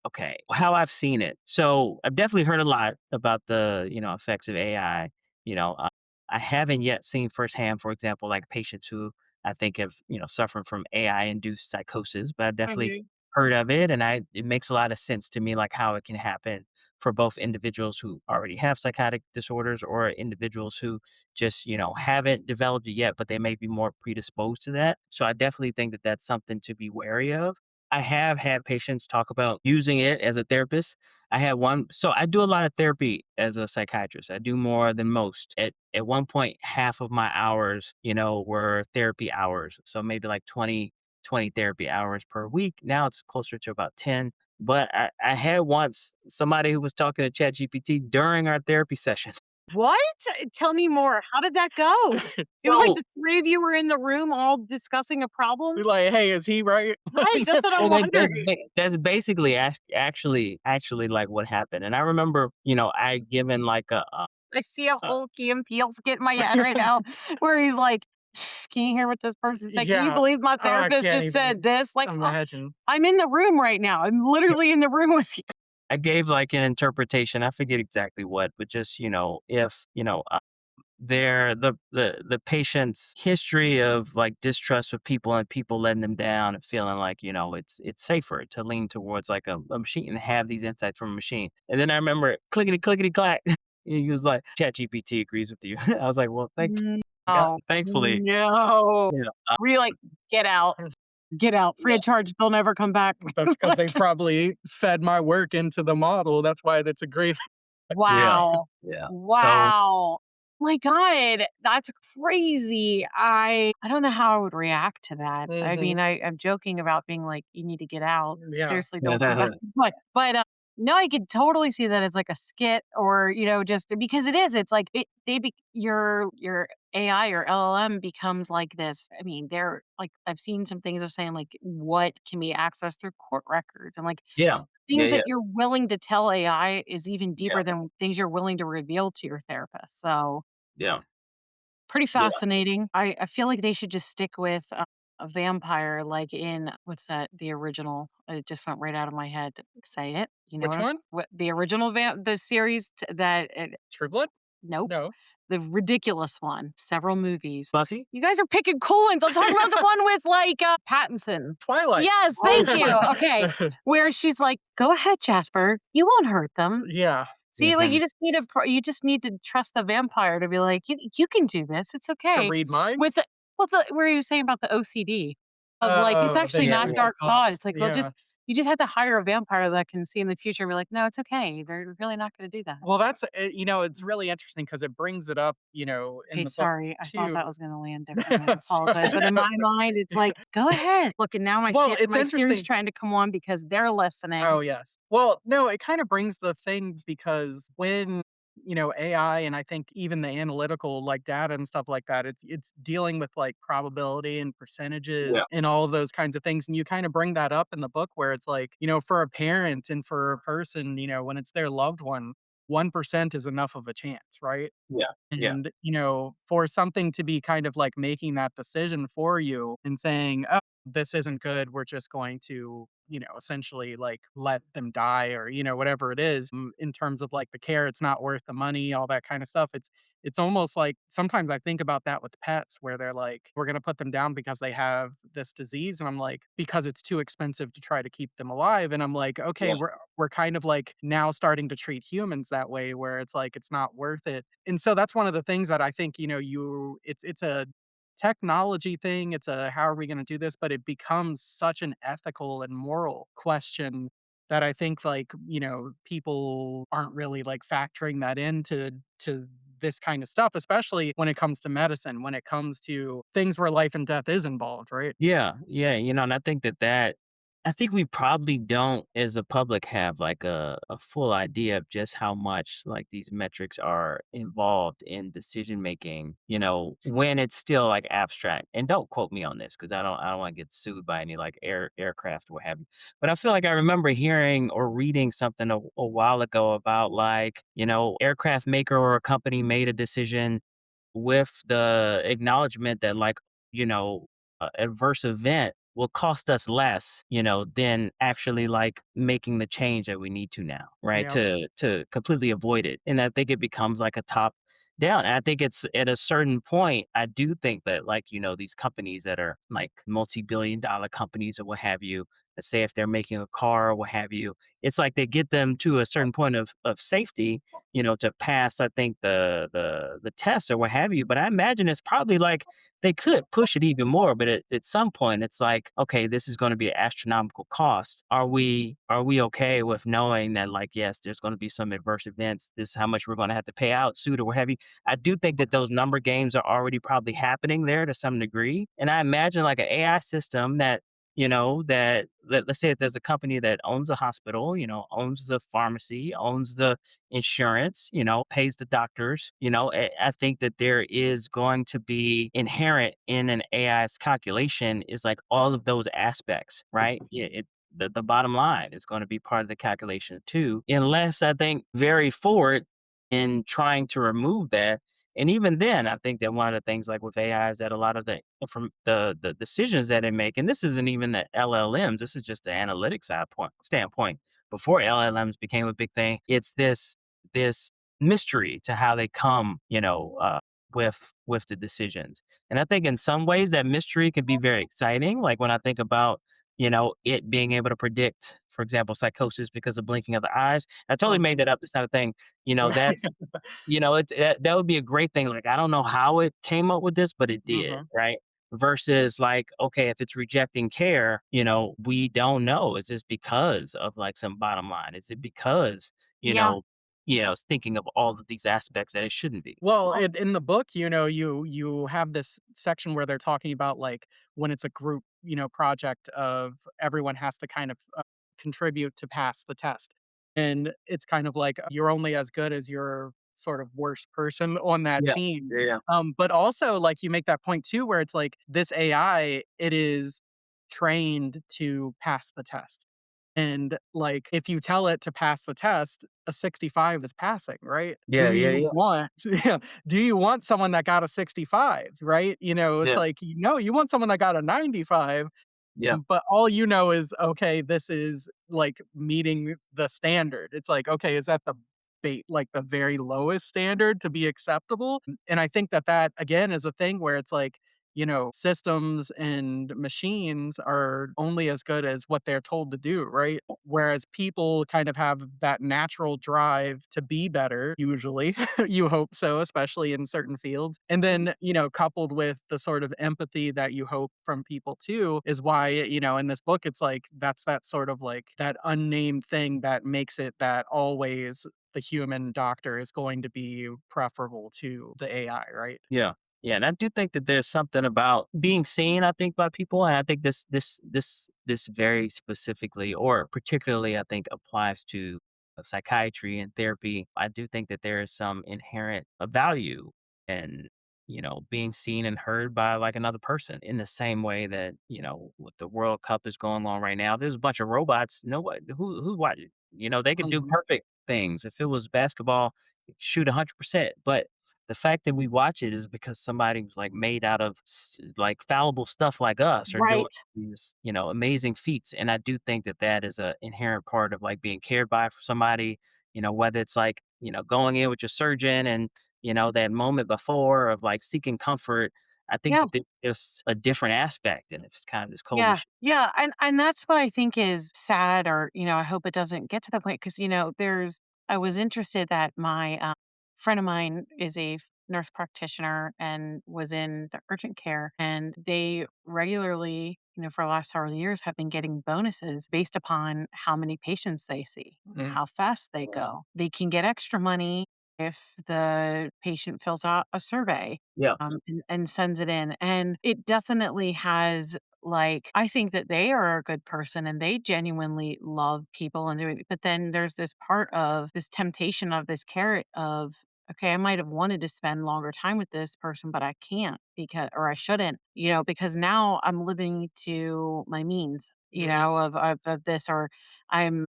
okay, how I've seen it. So I've definitely heard a lot about the, effects of AI. You know, uh, I haven't yet seen firsthand, for example, like patients who I think have, suffering from AI induced psychosis, but I've definitely Mhm. heard of it. And it makes a lot of sense to me, like how it can happen for both individuals who already have psychotic disorders or individuals who just, haven't developed it yet, but they may be more predisposed to that. So I definitely think that that's something to be wary of. I have had patients talk about using it as a therapist. I had one, so I do a lot of therapy as a psychiatrist. I do more than most. At one point, half of my hours, were therapy hours. So maybe like 20 therapy hours per week. Now it's closer to about 10. But I had once somebody who was talking to ChatGPT during our therapy session. What? Tell me more. How did that go? It was like So the 3 of you were in the room all discussing a problem? Be like, "Hey, is he right?" Right, that's what I'm well, wondering. that's basically actually like what happened. And I remember, I given like I see a a whole Key and Peele skit in my head right now where he's like, "Can you hear what this person said? Can you Yeah. believe my Oh, I therapist can't just said even this?" Like, imagine. I'm in the room right now. I'm literally in the room with you. I gave like an interpretation. I forget exactly what, but just, if, the patient's history of like distrust with people and people letting them down and feeling like, it's safer to lean towards like a machine and have these insights from a machine. And then I remember clickety clickety clack. He was like, ChatGPT agrees with you. I was like, well, God, No. thankfully, No. you know, Were you like, "Get out. Get out. Free yeah, of charge. They'll never come back." That's because they Like, probably fed my work into the model. That's why that's a great yeah, wow. yeah. So Wow. My god, that's crazy. I don't know how I would react to that. I Mhm. mean, I'm joking about being like, "You need to get out. Yeah. Seriously, don't come back." But, no, I could totally see that as like a skit or, just because it is. It's like your AI or LLM becomes like this. I mean, they're like I've seen some things of saying like what can be accessed through court records and like yeah, yeah, things yeah, that you're willing to tell AI is even yeah, deeper than things you're willing to reveal to your therapist. So, yeah, pretty yeah. fascinating. I feel like they should just stick with a vampire, like in what's that? The original. It just went right out of my head. Say it. You know Which one? what the original the series that True Blood? nope, No. the ridiculous one. Several movies. Buffy? You guys are picking cool ones. I'm talking about the one with like Pattinson. Twilight. Yes, Oh, thank you. Okay, where she's like, "Go ahead, Jasper. You won't hurt them." Yeah. See, like, Mhm. you just need to trust the vampire to be like, "You can do this, it's To okay." read With minds? the Well, the where you were saying about the OCD of, like, it's Oh, the actually Yeah, not yeah. intrusive dark thought, thoughts. it's like, well, Yeah. you just have to hire a vampire that can see in the future and be like, "No, it's okay, they're really not gonna do that." Well, that's it's really interesting because it brings it up, in Okay, the book sorry, I thought too. that was gonna land differently, I Sorry. apologize, but in my mind, it's like, "Go ahead." Look, and now Well, it's my Siri's interesting. trying to come on because they're listening. Oh, yes. Well, no, it kinda brings the thing because when, AI and I think even the analytical, like, data and stuff like that, it's dealing with, like, probability and Yeah, percentages and all of those kinds of things, and you kinda bring that up in the book where it's like, for a parent and for a person, when it's their loved one, 1% is enough of a chance, right? yeah, yeah, And, for something to be kind of like making that decision for you and saying, "Oh, this isn't good. We're just going to, essentially like let them die or, whatever it is in terms of like the care, it's not worth the money, all that kind of stuff." It's almost like sometimes I think about that with pets where they're like, we're going to put them down because they have this disease. And I'm like, because it's too expensive to try to keep them alive. And I'm like, okay, yeah, we're kind of like now starting to treat humans that way where it's like it's not worth it. And so that's one of the things that I think, it's a technology thing, it's a how are we gonna do this, but it becomes such an ethical and moral question that I think like, people aren't really like factoring that into to this kind of stuff, especially when it comes to medicine, when it comes to things where life and death is involved, right? yeah, yeah. And I think I think we probably don't, as a public, have like a full idea of just how much like these metrics are involved in decision making. When it's still like abstract. And don't quote me on this because I don't want to get sued by any like aircraft or what have you. But I feel like I remember hearing or reading something a while ago about like aircraft maker or a company made a decision with the acknowledgement that like, you know, adverse event will cost us less, than actually like making the change that we need to now, right? Yeah. To completely avoid it. And I think it becomes like a top down. And I think it's at a certain point, I do think that like, these companies that are like multi-billion-dollar companies or what have you, let's say if they're making a car or what have you, it's like they get them to a certain point of safety, to pass, I think the test or what have you. But I imagine it's probably like they could push it even more, but at some point it's like, okay, this is going to be an astronomical cost. Are we okay with knowing that like, yes, there's going to be some adverse events. This is how much we're going to have to pay out, suit or what have you. I do think that those number games are already probably happening there to some degree. And I imagine like an AI system that let's say if there's a company that owns a hospital, owns the pharmacy, owns the insurance, pays the doctors, I think that there is going to be inherent in an AI's calculation is like all of those aspects, right? The bottom line is going to be part of the calculation too, unless I think very forward in trying to remove that. And even then, I think that one of the things like with AI is that a lot of from the decisions that they make, and this isn't even the LLMs, this is just the analytics standpoint. Before LLMs became a big thing, it's this mystery to how they come, with the decisions. And I think in some ways that mystery can be very exciting. Like when I think about, it being able to predict, for example, psychosis because of blinking of the eyes. I totally made that up. It's not a thing. Right. That's that would be a great thing. Like, I don't know how it came up with this, but it did, Mhm. right? Versus like, okay, if it's rejecting care, we don't know. Is this because of like some bottom line? Is it because, you Yeah. know, it's thinking of all of these aspects that it shouldn't be? Well, in the book, you have this section where they're talking about like when it's a group, project of everyone has to kind of contribute to pass the test. And it's kind of like you're only as good as your sort of worst person on that Yeah. team. Yeah. Yeah. But also like you make that point too, where it's like this AI, it is trained to pass the test. And, like, if you tell it to pass the test, a 65 is passing, right? Do Yeah. Yeah. you Yeah. want yeah, do you want someone that got a 65, right? It's Yeah. like, no, you want someone that got a 95, Yeah. but all you know is, okay, this is, like, meeting the standard. It's like, okay, is that like, the very lowest standard to be acceptable? And I think that that, again, is a thing where it's like, systems and machines are only as good as what they're told to do, right? Whereas people kind of have that natural drive to be better, usually. You hope so, especially in certain fields. And then, coupled with the sort of empathy that you hope from people too, is why, in this book, it's like that's that sort of like that unnamed thing that makes it that always the human doctor is going to be preferable to the AI, right? Yeah. Yeah, and I do think that there's something about being seen, I think, by people, and I think this very specifically or particularly, I think, applies to psychiatry and therapy. I do think that there is some inherent value in, being seen and heard by like another person in the same way that, with the World Cup is going on right now, there's a bunch of robots. Nobody who watch, they could do Mhm. perfect things. If it was basketball, shoot 100%, but the fact that we watch it is because somebody was, like, made out of like, fallible stuff like us or doing Right. these, amazing feats, and I do think that that is a inherent part of, like, being cared by for somebody, whether it's, like, going in with your surgeon and, that moment before of, like, seeking comfort. I think Yeah. that there's just a different aspect, and if it's kind of this cold Yeah. machine. Yeah. And that's what I think is sad, or, I hope it doesn't get to the point because, I was interested that my friend of mine is a nurse practitioner and was in the urgent care. And they regularly, for the last several years, have been getting bonuses based upon how many patients they see, Mm. how fast they go. They can get extra money if the patient fills out a survey Yeah, and sends it in. And it definitely has, like, I think that they are a good person and they genuinely love people and doing, but then there's this part of this temptation of this carrot of, okay, I might have wanted to spend longer time with this person, but I can't because, or I shouldn't, because now I'm living to my means, Mhm. of this, or I'm,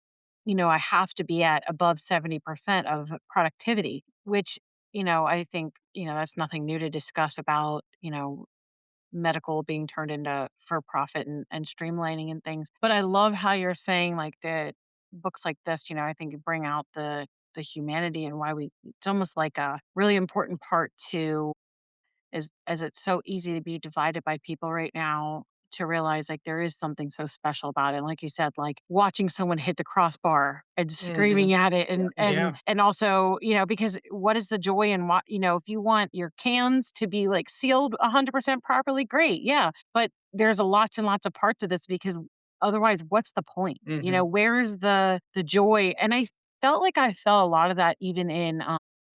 I have to be at above 70% of productivity, which, I think, that's nothing new to discuss about, medical being turned into for profit and streamlining and things. But I love how you're saying like that books like this, I think you bring out the humanity and why we it's almost like a really important part to is as it's so easy to be divided by people right now to realize like there is something so special about it. And like you said, like watching someone hit the crossbar and Mhm. screaming at it yeah, and also, because what is the joy in what, if you want your cans to be like sealed 100% properly, great. Yeah. But there's a lots and lots of parts of this because otherwise what's the point? Mhm. Where's the joy? And I felt a lot of that even in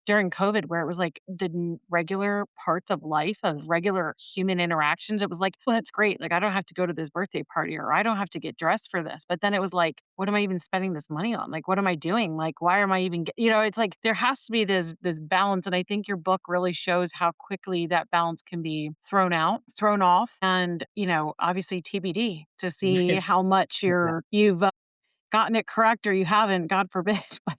during COVID, where it was like the regular parts of life, of regular human interactions, it was like, well, that's great. Like, I don't have to go to this birthday party or I don't have to get dressed for this. But then it was like, what am I even spending this money on? Like, what am I doing? Like, why am I even, it's like there has to be this balance. And I think your book really shows how quickly that balance can be thrown off. And, obviously TBD to see how much yeah, you've gotten it correct or you haven't, God forbid. But,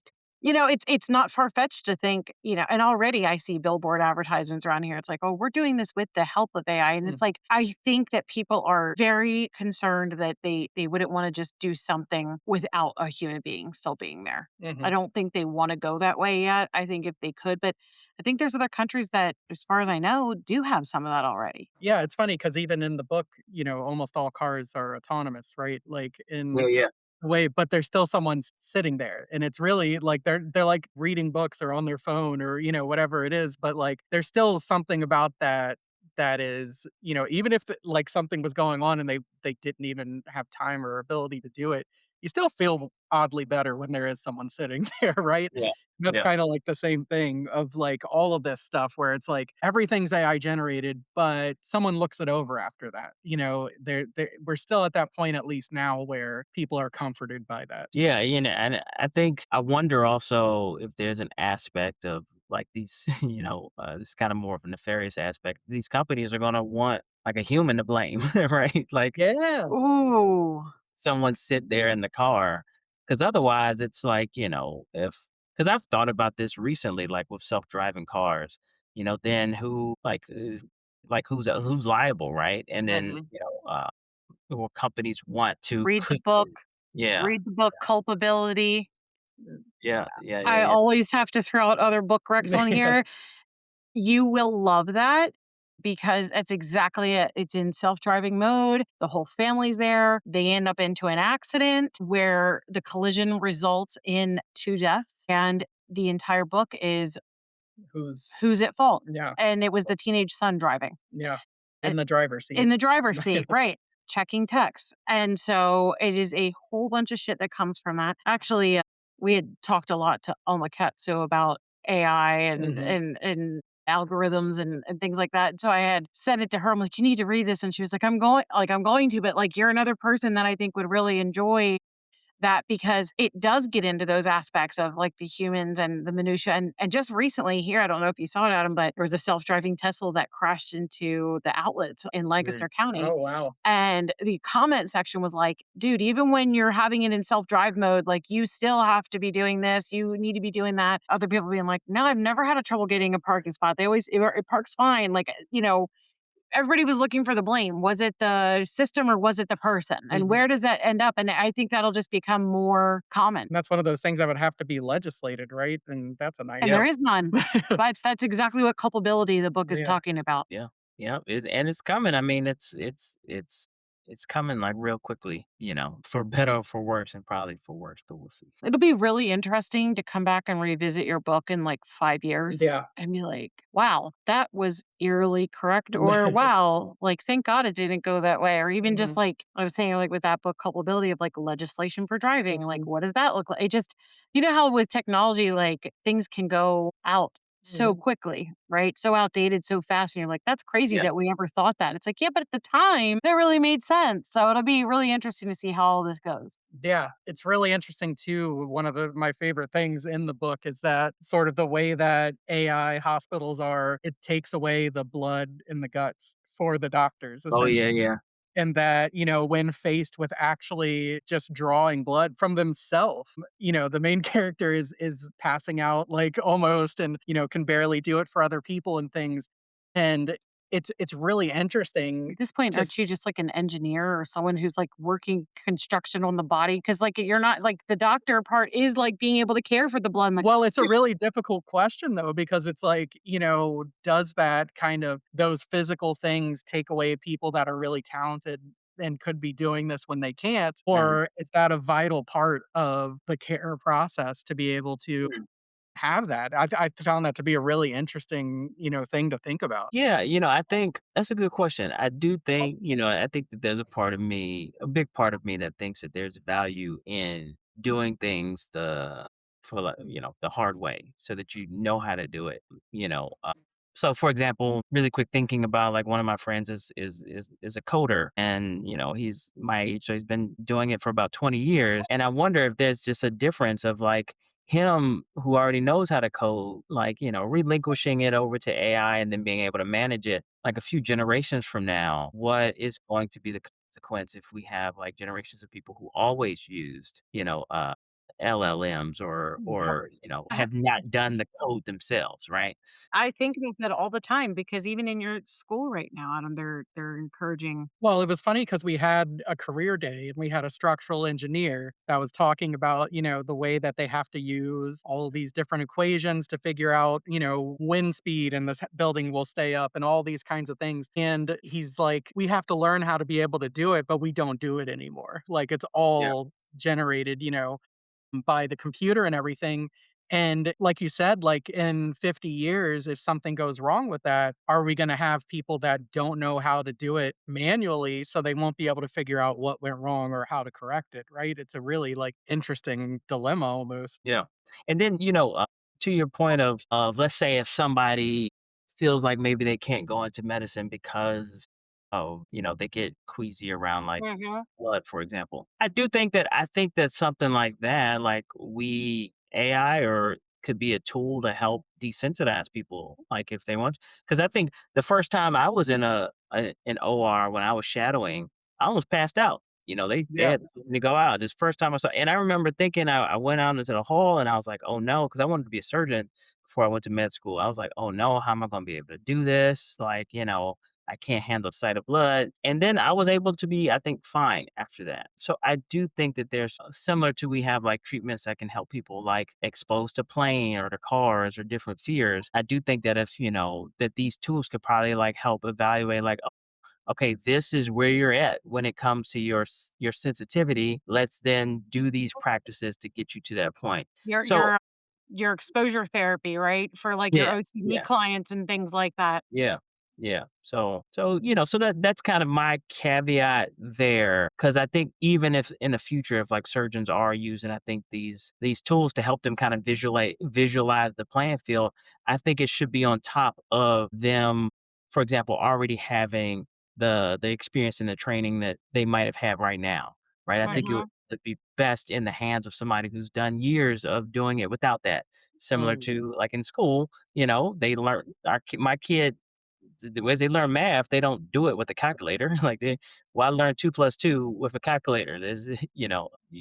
it's not far-fetched to think, and already I see billboard advertisements around here. It's like, "Oh, we're doing this with the help of AI." And it's Mm. like, I think that people are very concerned that they wouldn't wanna just do something without a human being still being there. I Mhm. don't think they wanna go that way yet. I think if they could, but I think there's other countries that, as far as I know, do have some of that already. Yeah, it's funny because even in the book, almost all cars are autonomous, right? Like, yeah, in yeah, a way, but there's still someone sitting there, and it's really like they're, like, reading books or on their phone or, whatever it is, but, like, there's still something about that is, even if, like, something was going on and they didn't even have time or ability to do it, you still feel oddly better when there is someone sitting there, right? yeah, That's yeah. kinda like the same thing of, like, all of this stuff where it's like everything's AI generated, but someone looks it over after that, they're we're still at that point, at least now, where people are comforted by that. Yeah, and I think I wonder also if there's an aspect of like these, this is kind of more of a nefarious aspect. These companies are gonna want like a human to blame, right? Like Yeah. Ooh. someone sit there in the car, because otherwise it's like if because I've thought about this recently, like with self-driving cars, then who's liable, right? And then Mhm. will companies want to Read the could book. yeah, Read the book, Culpability. yeah, yeah, yeah, I yeah. always have to throw out other book recs on Yeah. here. You will love that. because that's exactly it. It's in self-driving mode. The whole family's there. They end up into an accident where the collision results in 2 deaths, and the entire book is Who's who's at fault. yeah, And it was the teenage son driving. yeah, Uh, in the driver's in seat. the driver's seat, right, checking texts. And so it is a whole bunch of shit that comes from that. Actually, we had talked a lot to Alma Ketsu about AI and Mhm. algorithms and things like that. So I had sent it to her. I'm like, "You need to read this." And she was like, I'm going to, but like you're another person that I think would really enjoy that because it does get into those aspects of like the humans and the minutia. And just recently here, I don't know if you saw it, Adam, but there was a self-driving Tesla that crashed into the outlets in Mm. Lancaster County. Oh, wow. And the comment section was like, dude, even when you're having it in self-drive mode, like you still have to be doing this. You need to be doing that. Other people being like, no, I've never had a trouble getting a parking spot. It parks fine. Like, everybody was looking for the blame. Was it the system or was it the person? And Mhm. where does that end up? And I think that'll just become more common. And that's one of those things that would have to be legislated, right? And that's a And Yeah. there nightmare. is none. But that's exactly what culpability the book is Yeah. talking about. Yeah, yeah, and it's coming. I mean, it's coming like real quickly, for better or for worse, and probably for worse, but we'll see. It'll be really interesting to come back and revisit your book in like 5 years Yeah. and be like, wow, that was eerily correct. Or wow, like, thank God it didn't go that way. Or even just Mhm, like I was saying, like with that book, culpability of like legislation for driving. Like, mhm, what does that look like? It just, how with technology, like things can go out so mhm. quickly, right? So outdated so fast. And you're like, that's crazy Yeah. that we ever thought that. It's like, yeah, but at the time, that really made sense. So it'll be really interesting to see how all this goes. Yeah, it's really interesting too. One of my favorite things in the book is that sort of the way that AI hospitals are, it takes away the blood in the guts for the doctors, Oh, yeah, essentially. yeah. And that, when faced with actually just drawing blood from themselves, the main character is passing out like almost and, can barely do it for other people and things. And it's really interesting At this point, to aren't you just like an engineer or someone who's like working construction on the body? Because like you're not like the doctor part is like being able to care for the blood. Like, well, it's a really difficult question though, because it's like, does that kind of those physical things take away people that are really talented and could be doing this when they can't? Mhm. Or is that a vital part of the care process to be able to Mm. have that? I found that to be a really interesting, thing to think about. Yeah, I think that's a good question. I do think, I think that there's a part of me, a big part of me that thinks that there's value in doing things for like, the hard way so that you know how to do it, you know. So for example, really quick thinking about like one of my friends is a coder and he's my age, so he's been doing it for about 20 years. And I wonder if there's just a difference of like him who already knows how to code, like, relinquishing it over to AI and then being able to manage it like a few generations from now, what is going to be the consequence if we have like generations of people who always used, LLMs or I have not done the code themselves, right? I think about that all the time because even in your school right now, Adam, they're encouraging. Well, it was funny because we had a career day and we had a structural engineer that was talking about, the way that they have to use all of these different equations to figure out, wind speed and the building will stay up and all these kinds of things. And he's like, we have to learn how to be able to do it, but we don't do it anymore. Like it's Yeah. all generated, by the computer and everything. And like you said, like in 50 years, if something goes wrong with that, are we going to have people that don't know how to do it manually so they won't be able to figure out what went wrong or how to correct it, right? It's a really like interesting dilemma almost. Yeah. And then, to your point of let's say if somebody feels like maybe they can't go into medicine because they get queasy around like Mhm. blood, for example. I think that something like that, like we AI or could be a tool to help desensitize people, like if they want. Because I think the first time I was in an OR when I was shadowing, I almost passed out. They Yeah. had me to go out. This first time I saw, and I remember thinking I went out into the hall and I was like, oh no, because I wanted to be a surgeon before I went to med school. I was like, oh no, how am I going to be able to do this? Like, I can't handle the sight of blood. And then I was able to be, I think, fine after that. So I do think that there's similar to we have like treatments that can help people like exposed to plane or to cars or different fears. I do think that if, that these tools could probably like help evaluate like, okay, this is where you're at when it comes to your sensitivity. Let's then do these practices to get you to that point. Your So your your exposure therapy, right? For, like, your yeah, OCD yeah. clients and things like that. Yeah. Yeah. So that's kind of my caveat there. Cause I think even if in the future, if like surgeons are using, I think these tools to help them kind of visualize the playing field, I think it should be on top of them, for example, already having the experience and the training that they might have had right now. Right. I think it would Mhm. be best in the hands of somebody who's done years of doing it without that. Similar Mm, to like in school, they learn my kid the way they learn math, they don't do it with a calculator. Like why learn 2 plus 2 with a calculator? There's, you're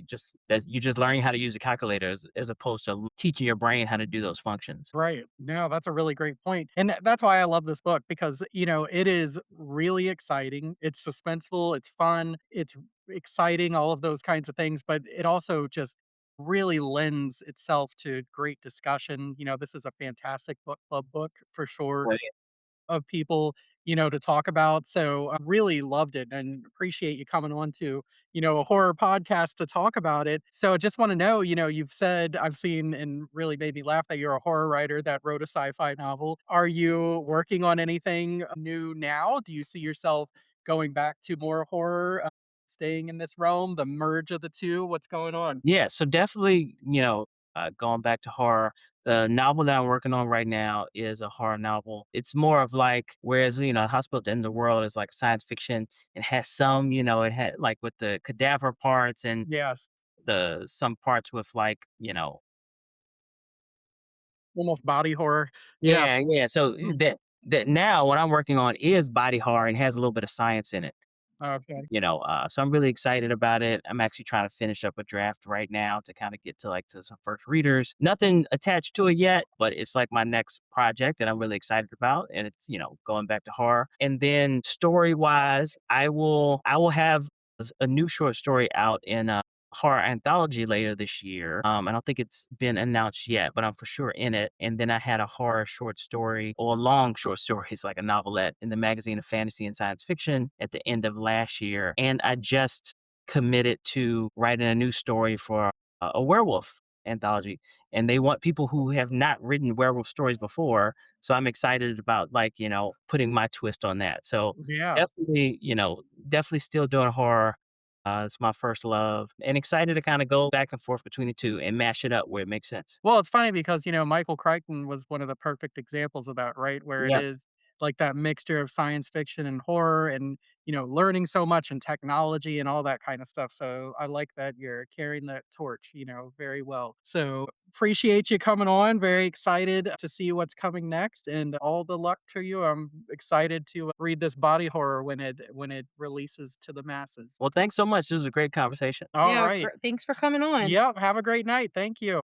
just learning how to use a calculator as opposed to teaching your brain how to do those functions. right. No, that's a really great point. And that's why I love this book because, it is really exciting. It's suspenseful, it's fun, it's exciting, all of those kinds of things, but it also just really lends itself to great discussion. This is a fantastic book club book for sure. Right. Of people, to talk about. So I really loved it and appreciate you coming on to, a horror podcast to talk about it. So I just want to know, you've said I've seen and really made me laugh that you're a horror writer that wrote a sci-fi novel. Are you working on anything new now? Do you see yourself going back to more horror, staying in this realm, the merge of the two? What's going on? Yeah, so definitely, going back to horror, the novel that I'm working on right now is a horror novel. It's more of like, whereas, Hospital at the End of the World is like science fiction, it has some, it had like with the cadaver parts and Yes, the some parts with like, almost body horror. Yeah. yeah, yeah. So Mm, that now what I'm working on is body horror and has a little bit of science in it. okay. So I'm really excited about it. I'm actually trying to finish up a draft right now to kind of get to like to some first readers. Nothing attached to it yet, but it's like my next project that I'm really excited about. And it's, going back to horror. And then story wise, I will have a new short story out in horror anthology later this year. I don't think it's been announced yet, but I'm for sure in it. And then I had a horror short story or a long short story, it's like a novelette in the magazine of fantasy and science fiction at the end of last year. And I just committed to writing a new story for a werewolf anthology. And they want people who have not written werewolf stories before. So I'm excited about like, putting my twist on that. So Yeah. definitely, definitely still doing horror. It's my first love, and excited to kind of go back and forth between the two and mash it up where it makes sense. Well, it's funny because, Michael Crichton was one of the perfect examples of that, right? Where it Yeah. is like that mixture of science fiction and horror and, learning so much and technology and all that kind of stuff. So I like that you're carrying that torch, very well. So appreciate you coming on. Very excited to see what's coming next and all the luck to you. I'm excited to read this body horror when it releases to the masses. Well, thanks so much. This was a great conversation. All Yeah, right. thanks for coming on. Yep. Have a great night. Thank you.